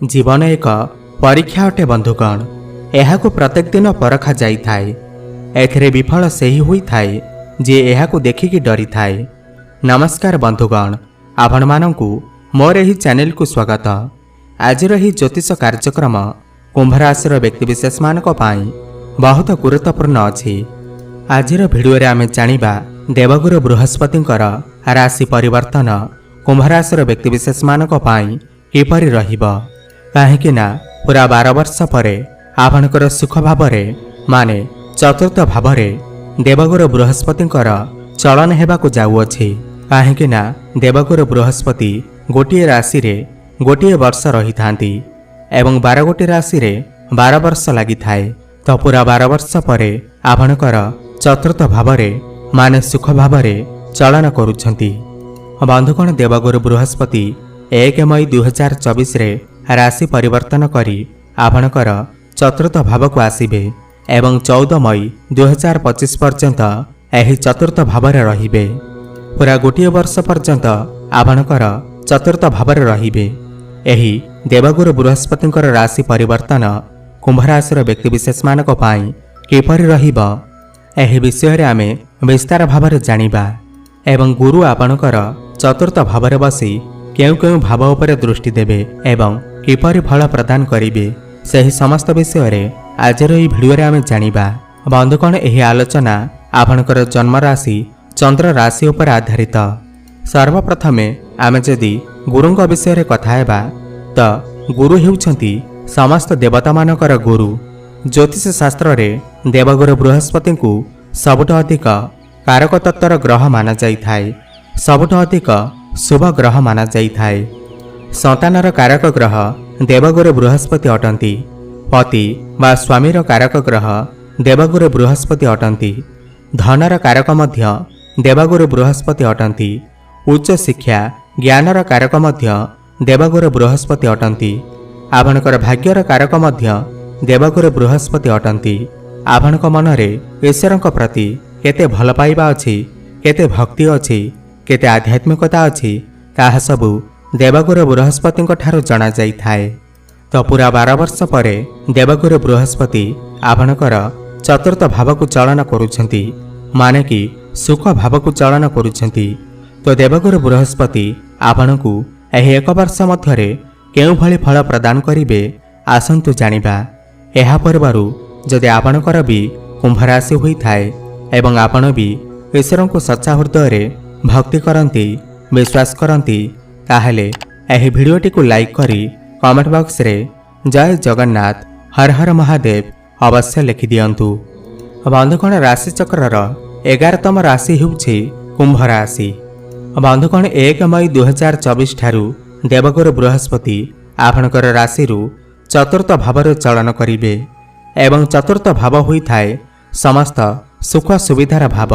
जीवन एक परीक्षा अटे बंधुगण। एहाकु प्रत्येक दिन परखा जाई थाए। एथिरे विफल सेही हुई थाए जे एहाकु देखिकी डरी थाए। नमस्कार बंधुगण, आपण मानंकु मोर एही चैनल को स्वागत। आज रही ज्योतिष कार्यक्रम कुंभ राशि व्यक्तिविशेष मानक पाई बहुत गुरुत्वपूर्ण अछि। आज भिडियो रे आमे जानिबा देवगुरु बृहस्पतिंकर राशि परिवर्तन कुंभ राशि व्यक्तिविशेष मानक पाई किपरि रहिबो। काहेकि ना पूरा 12 वर्ष परे आपणकर सुख भावरे माने चतुर्थ भावरे देवगुरु बृहस्पतिंकर चलन हेबाकु जाउअछि। काहेकि ना देवगुरु बृहस्पति गोटिए राशि रे गोटिए वर्ष रही थांती एवं 12 गोटी राशि रे 12 वर्ष लागि थाए। तो पूरा 12 वर्ष परे आपणकर चतुर्थ भावरे माने सुख भावरे चलन करुछंती। बंधुगण, देवगुरु बृहस्पति 1 मई 2024 रे राशि परिवर्तन करी आपणकर चतुर्थ भाव को आसिबे एवं 14 मई 2025 पर्यंत एही चतुर्थ भावरे रहिबे। पूरा गोटिए वर्ष पर्यंत आपणकर चतुर्थ भावरे रहिबे। एही देवगुरु बृहस्पतिंकर राशि परिवर्तन कुंभ राशि व्यक्तिविशेष मानक पाई किपरि रहिबो, एही विषय रे आमे विस्तार भावरे जानिबा एवं गुरु आपणकर चतुर्थ भावरे बसी केउ केउ भाव उपरे दृष्टि देबे एवं किपरि फल प्रदान करिबे, सही समस्त विषय रे आजर एही भिडियो रे आमे जानिबा। बंधुगण, एही आलोचना आपणकर जन्म राशि चंद्र राशि उपर आधारित। सर्वप्रथमे आमे जदि गुरुंक विषय रे कथा हेबा तो गुरु हेउछंती समस्त देवता मानकर गुरु। ज्योतिष शास्त्र रे देवगुरु बृहस्पति को सबुठ अधिक कारक तत्वर ग्रह माना जाई थाए, सबुठ अधिक शुभ ग्रह माना जाई थाए। संतानर कारक ग्रह देवगुरु बृहस्पति अटंती। पति बा स्वामीर कारक ग्रह देवगुरु बृहस्पति अटंती। धनर कारक मध्य देवगुरु बृहस्पति अटंती। उच्च शिक्षा ज्ञानर कारक मध्य देवगुरु बृहस्पति अटंती। आपणकर भाग्यर कारक मध्य देवगुरु बृहस्पति अटंती। आपणक मनरे ईश्वरଙ୍କ प्रति केते भल पाइबा अछि, केते भक्ति अछि, केते आध्यात्मिकता अछि, ताहा सबु देवगुरु बृहस्पतिंक ठारु जणा जाई थाए। तो पूरा 12 वर्ष परे देवगुरु बृहस्पति आपणकर चतुर्थ भाव को चलन करुछंती, माने कि सुख भाव को चलन करुछंती। तो देवगुरु बृहस्पति आपणकु एही 1 वर्ष मध्यरे केउ भली फल प्रदान करिवे आसंतु जानिबा। एहा पूर्वरु जदि आपणकर भी कुंभ राशि होई थाए एवं आपण भी ईश्वर को सच्चा हृदय रे भक्ति करंती, विश्वास करंती, ताहेले एही भिडियोटी को लाइक करी कमेंट बॉक्स रे जय जगन्नाथ हर हर महादेव अवश्य लिखि दियंतु। बंधुगण, राशि चक्रर 11तम राशि हेउछि कुंभ राशि। बंधुगण, 1 मई 2024 ठारू देवगुरु बृहस्पति आपणकर राशि रु चतुर्थ भावर चलन करिवे एवं चतुर्थ भाव होई थाए समस्त सुख सुविधार भाव।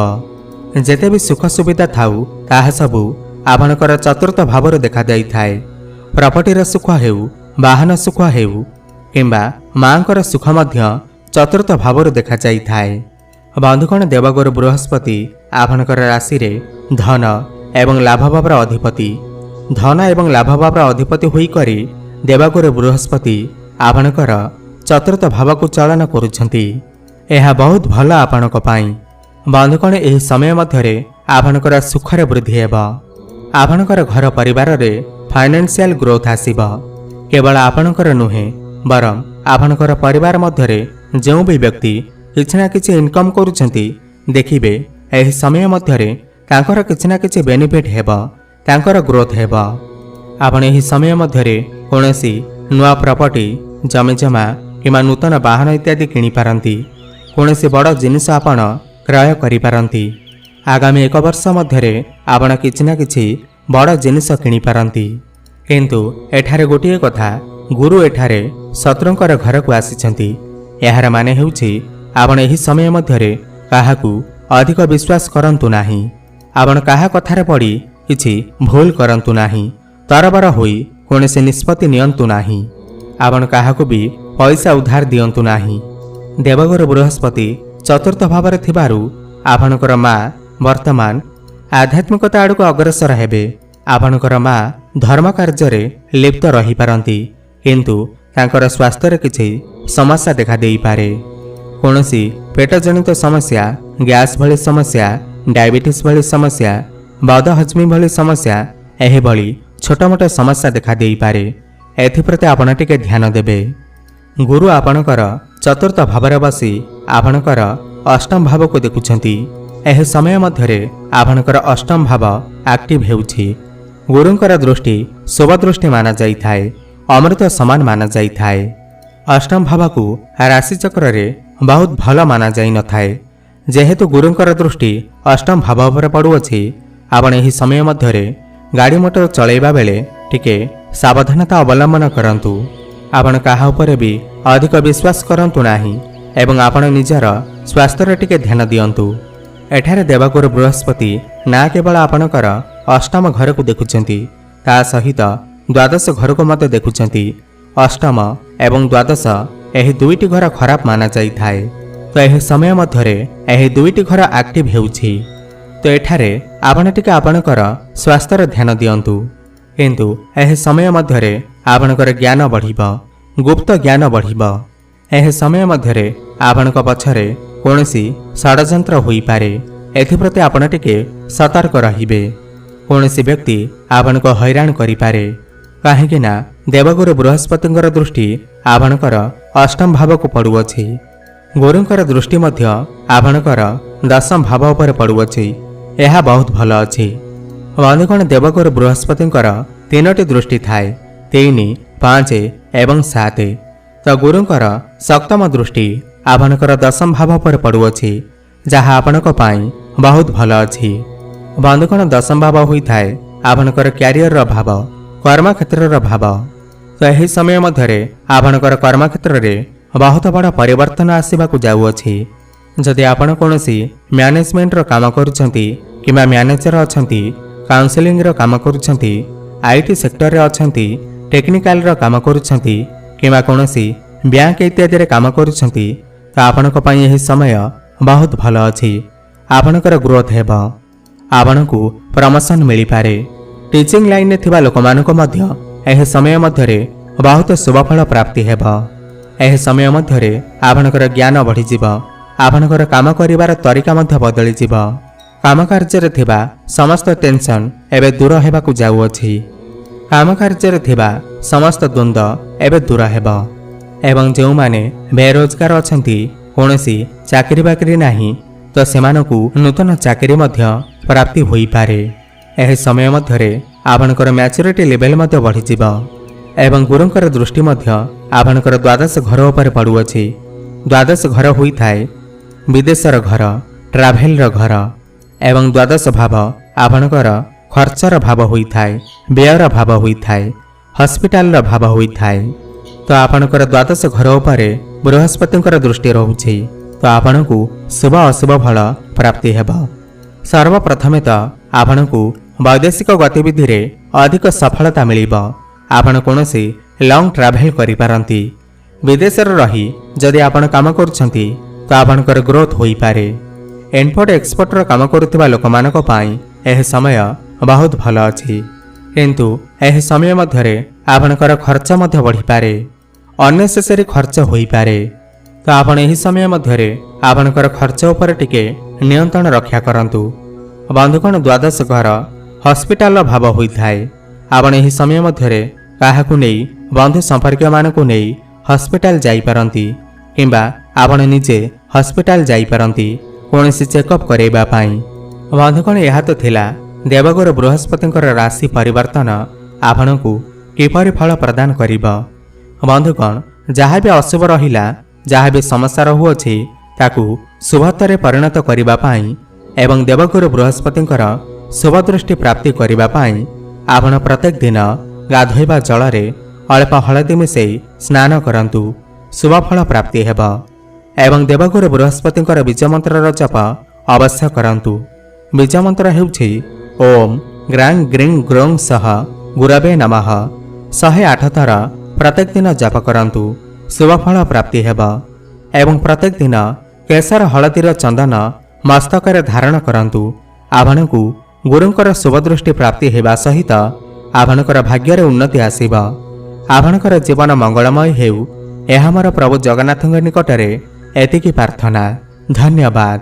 जेते भी सुख सुविधा थाउ ताहा सबु आपणकर चतुर्थ भावर देखा जाई थाए। प्रॉपर्टीर सुख हेउ, वाहन सुख हेउ किंबा मांकर सुख मध्य चतुर्थ भावर देखा जाई थाए। बंधुगण, देवगुरु बृहस्पति आपणकर राशि रे धन एवं लाभ भावर अधिपति। धन एवं लाभ भावर अधिपति होई करी देवगुरु बृहस्पति आपणकर चतुर्थ भाव को चलन करुछंती। एहा बहुत भल आपणक पाई। बंधुगण, एही समय मध्यरे आपणकर सुखरे वृद्धि हेबा। आपणकर घर परिवार रे फाइनेंशियल ग्रोथ आसीबा। केवल आपणकर नुहे बरं आपणकर परिवार मध्यरे जेउ भी व्यक्ति किछि ना किछि इनकम करुछंती देखिबे एही समय मध्यरे तांकर किछि ना किछि बेनिफिट हेबा, तांकर ग्रोथ हेबा। आपण एही समय मध्यरे कोनोसी नुआ प्रॉपर्टी, जमी जमा किंबा नूतन वाहन इत्यादि किनि पारंती। कोनोसी बड़ जिनिस आपण क्रय करि पारंती। आगामी 1 वर्ष मध्यरे आपण किछि ना किछि बड़ जिनिस किनि पारंती। किंतु एठारे गोटिए कथा, गुरु एठारे शत्रुंकर घर को आसिछंती। एहार माने हेउछि आपण एही समय मध्यरे काहाकू अधिक विश्वास करंतु नाही। आपण काहा कथारे पड़ी किछि भूल करंतु नाही। तरबर होई कोनोसी निष्पत्ति नियंतु नाही। आपण काहाकू भी पैसा उधार दियंतु नाही। देवगुरु बृहस्पति चतुर्थ भावरे थिबारु आपणकर मां वर्तमान आध्यात्मिकता आड़क अग्रसर हेबे। आपणकर मां धर्म कार्य लिप्त रही पारंती किंतु तांकर स्वास्थ्य किछि समस्या देखा देई पारे। कोनोसी पेटजनित समस्या, गैस भली समस्या, डायबिटीज भली समस्या, बदहजमी भली समस्या एही भली छोट मोट समस्या देखा देई पारे। एथिप्रति आपण टिके ध्यान देबे। गुरु आपणकर चतुर्थ भावरे बसी आपणकर अष्टम भाव को देखुछंती। एह समय मध्यरे आपणकर अष्टम भाव एक्टिव हेउछि। गुरुंकर दृष्टि शुभ दृष्टि माना जाई थाए, अमृत समान माना जाई थाए। अष्टम भाव को राशि चक्र रे बहुत भल माना जाई न थाए। जेहेतु गुरुंकर दृष्टि अष्टम भाव पर पड़ुअछि, आपण एही समय मध्यरे गाड़ी मोटर चलैबा बेले टिके सावधानता अवलंबन करंतु। आपण काहा उपरे भी अधिक विश्वास करंतु नाही एवं आपण निजर स्वास्थ्य टिके ध्यान दियंतु। एठारे देवगुरु बृहस्पति ना केवल आपणकर अष्टम घर को देखुचंती, ता सहित द्वादश घर को मत देखुचंती। अष्टम एवं द्वादश एही दुईटी घर खराब माना जाई थाए। तो एही समय मध्यरे एही दुईटी घर एक्टिव हेउछि। तो एठारे आपण टिके आपणकर स्वास्थ्य ध्यान दियंतु। किंतु एही समय मध्यरे आपणकर ज्ञान बढ़िब, गुप्त ज्ञान बढ़िब। एही समय मध्यरे आपणक पछरे कोनोसी षडयंत्र होई पारे। एथिप्रति आपण टिके सतर्क रहिबे। कोनोसी व्यक्ति आपणको हैरान करि पारे, काहेकि ना देवगुरु बृहस्पतिंकर दृष्टि आपणकर अष्टम भाव को पड़ुअछि। गुरुंकर दृष्टि मध्य आपणकर दशम भाव उपर पड़ुअछि। यह बहुत भल अछि। बंधुगण, देवगुरु बृहस्पतिंकर तीनोटी दृष्टि थाए, 3, 5 एवं 7। तो गुरुंकर सप्तम दृष्टि आपणकर दशम भाव पर पड़ुअछि, जहाँ आपणक पाई बहुत भल अछि। बंधुगण, दशम भाव होई थाए आपणकर क्यारियर भाव, कर्म क्षेत्र भाव। तो यही समय मध्यरे आपणकर कर्म क्षेत्र रे बहुत बड़ा परिवर्तन आसवाक जाउअछि। जदि आपण कोनोसी मैनेजमेंट रो काम करूछंती किबा मैनेजर अछंती, काउंसलिंग रो काम करूछंती, आईटी सेक्टर रे अछंती, टेक्निकल रो काम करूछंती किबा कोनोसी बैंक इत्यादि रे काम करूछंती, तो आपणक पई एही समय बहुत भल अछि। आपणकर ग्रोथ हेब, आपणकु प्रमोशन मिली पारे। टीचिंग लाइन रे थिबा लोकमानको मध्य एही समय मध्यरे बहुत शुभफल प्राप्ति हेब। एही समय मध्यरे आपणकर ज्ञान बढ़ी जिव, आपणकर काम करिवार तरीका मध्य बदली जिव। काम कार्य थिबा समस्त टेंशन एबे दूर हेबाकु जाउअछि। काम कार्य थिबा समस्त द्वंद्व एबे दूर हेब। एवं जो माने बेरोजगार अछंती, कोनोसी चाकरी बाकरी नाही, तो सेमानकु नूतन चाकरी मध्य प्राप्ति होई पारे। एही समय मध्यरे आपणकर मैच्योरिटी लेवल मध्य बढ़ी जिव। एवं गुरुंकर दृष्टि मध्य आपणकर द्वादश घर उपर पड़ुअछि। द्वादश घर होई थाए विदेशर घर, ट्राभेल घर। एवं द्वादश भाव आपणकर खर्चर भाव होई थाए, व्ययर भाव होई थाए, हॉस्पिटल भाव होई थाए। तो आपणकर द्वादश घर उपर बृहस्पतिंकर दृष्टि रहुछि, तो आपणकु शुभ अशुभ फल प्राप्ति हेब। सर्वप्रथमे तो आपणकु वैदेशिक गतिविधि रे अधिक सफलता मिलिब। आपण कोनोसी लॉन्ग ट्राभेल करि पारंती। विदेश रही जदि आपण काम करुछंती, तो आपणकर ग्रोथ होई पारे। इम्पोर्ट एक्सपोर्ट रो काम करुथिबा लोकमानक पाई एह समय बहुत भल अछि। किंतु एह समय मध्यरे आपणकर खर्च मध्य बढ़ी पारे, अननेसेसरी खर्च होई पारे। तो आपण एही समय मध्यरे आपणकर खर्च उपर टिके नियंत्रण रक्षा करंतु। बंधुगण, द्वादश घर हॉस्पिटल भाव होई थाए। आपण एही समय मध्यरे काहाकु नेई बंधु संपर्क मानकु नेई हॉस्पिटल जाई पारंती, किंबा आपण निजे हॉस्पिटल जाई पारंती कोनोसी चेकअप करेबा पाई। बंधुगण, यह तो थिला देवगुरु बृहस्पतिंकर राशि परिवर्तन आपणकु किपरि फल प्रदान करिब। बंधुगण, जहाँ भी अशुभ रहिला, जहाँ भी समस्या रहुअछि, ताकु शुभत्वरे परिणत करिबा पाई एवं देवगुरु बृहस्पतिंकर शुभ दृष्टि प्राप्ति करिबा पाई आपण प्रत्येक दिन गाधोइबा जलरे अल्प हलदी मिसई स्नान करंतु। शुभ फल प्राप्ति हेब। एवं देवगुरु बृहस्पतिंकर बीज मंत्र जप अवश्य करंतु। बीज मंत्र हेउछि ओम ग्रां ग्रीं ग्रों सह गुरवे नमः। 108 थर प्रत्येक दिन जप करंतु। शुभ फल प्राप्ति हेब। एवं प्रत्येक दिन केसर हलदीर चंदन मस्तकरे धारण करंतु। आपणकु गुरुंकर शुभ दृष्टि प्राप्ति हेबा सहित आपणकर भाग्यर उन्नति आसीब। ଆପଣଙ୍କର ଜୀବନ ମଙ୍ଗଳମୟ ହେଉ, ଏହା ମୋର ପ୍ରଭୁ ଜଗନ୍ନାଥଙ୍କ ନିକଟରେ ଏତିକି ପ୍ରାର୍ଥନା। ଧନ୍ୟବାଦ।